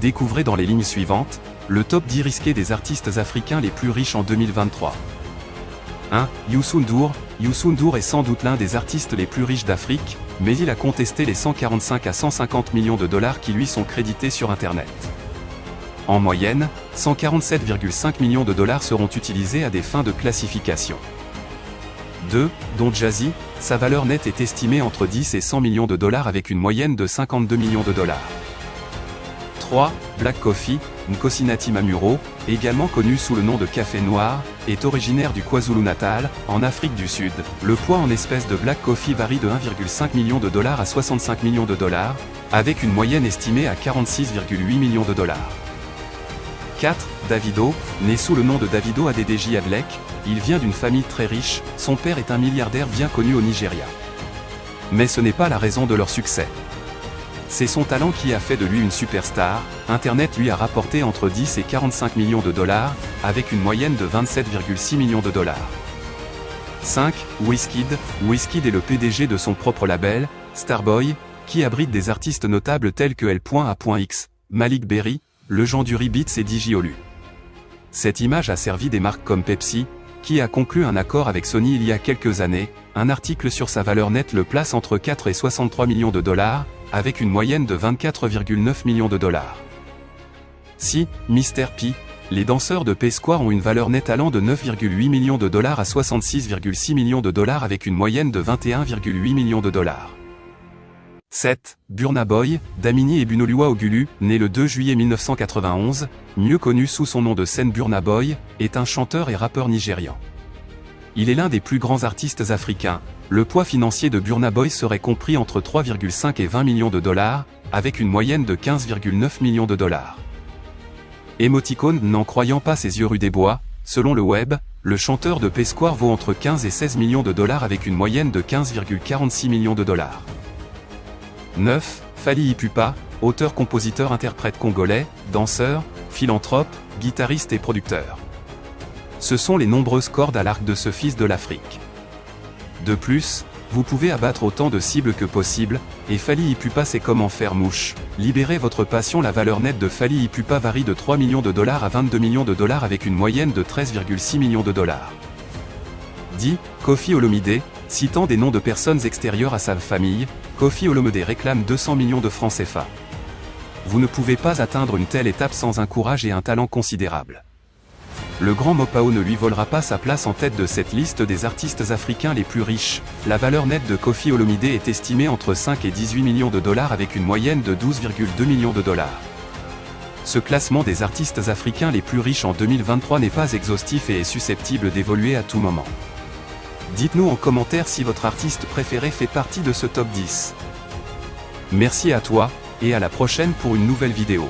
Découvrez dans les lignes suivantes, le top 10 risqué des artistes africains les plus riches en 2023. 1. Youssou N'Dour. Youssou N'Dour est sans doute l'un des artistes les plus riches d'Afrique, mais il a contesté les 145 à 150 millions de dollars qui lui sont crédités sur Internet. En moyenne, 147,5 millions de dollars seront utilisés à des fins de classification. 2. Don Jazzy. Sa valeur nette est estimée entre 10 et 100 millions de dollars avec une moyenne de 52 millions de dollars. 3. Black Coffee. Nkosinaty Mamuro, également connu sous le nom de Café Noir, est originaire du KwaZulu-Natal, en Afrique du Sud. Le poids en espèces de Black Coffee varie de 1,5 million de dollars à 65 millions de dollars, avec une moyenne estimée à 46,8 millions de dollars. 4. Davido. Né sous le nom de Davido Adedeji Adlek, il vient d'une famille très riche, son père est un milliardaire bien connu au Nigeria. Mais ce n'est pas la raison de leur succès. C'est son talent qui a fait de lui une superstar. Internet lui a rapporté entre 10 et 45 millions de dollars, avec une moyenne de 27,6 millions de dollars. 5. Wizkid. Wizkid est le PDG de son propre label, Starboy, qui abrite des artistes notables tels que L.A.X, Malik Berry, Legendary Beats et DJ Olu. Cette image a servi des marques comme Pepsi, qui a conclu un accord avec Sony il y a quelques années. Un article sur sa valeur nette le place entre 4 et 63 millions de dollars, avec une moyenne de 24,9 millions de dollars. 6. Mr. P. Les danseurs de P-Square ont une valeur nette allant de 9,8 millions de dollars à 66,6 millions de dollars avec une moyenne de 21,8 millions de dollars. 7. Burna Boy. Damini Ebunoluwa Ogulu, né le 2 juillet 1991, mieux connu sous son nom de scène Burna Boy, est un chanteur et rappeur nigérian. Il est l'un des plus grands artistes africains. Le poids financier de Burna Boy serait compris entre 3,5 et 20 millions de dollars, avec une moyenne de 15,9 millions de dollars. Emoticône. N'en croyant pas ses yeux rue des Bois, selon le web, le chanteur de P-Square vaut entre 15 et 16 millions de dollars avec une moyenne de 15,46 millions de dollars. 9. Fally Ipupa, auteur, compositeur, interprète congolais, danseur, philanthrope, guitariste et producteur. Ce sont les nombreuses cordes à l'arc de ce fils de l'Afrique. De plus, vous pouvez abattre autant de cibles que possible, et Fally Ipupa sait comment faire mouche. Libérez votre passion. La valeur nette de Fally Ipupa varie de 3 millions de dollars à 22 millions de dollars avec une moyenne de 13,6 millions de dollars. 10. Koffi Olomide. Citant des noms de personnes extérieures à sa famille, Koffi Olomide réclame 200 millions de francs CFA. Vous ne pouvez pas atteindre une telle étape sans un courage et un talent considérable. Le grand Mopao ne lui volera pas sa place en tête de cette liste des artistes africains les plus riches. La valeur nette de Koffi Olomide est estimée entre 5 et 18 millions de dollars avec une moyenne de 12,2 millions de dollars. Ce classement des artistes africains les plus riches en 2023 n'est pas exhaustif et est susceptible d'évoluer à tout moment. Dites-nous en commentaire si votre artiste préféré fait partie de ce top 10. Merci à toi, et à la prochaine pour une nouvelle vidéo.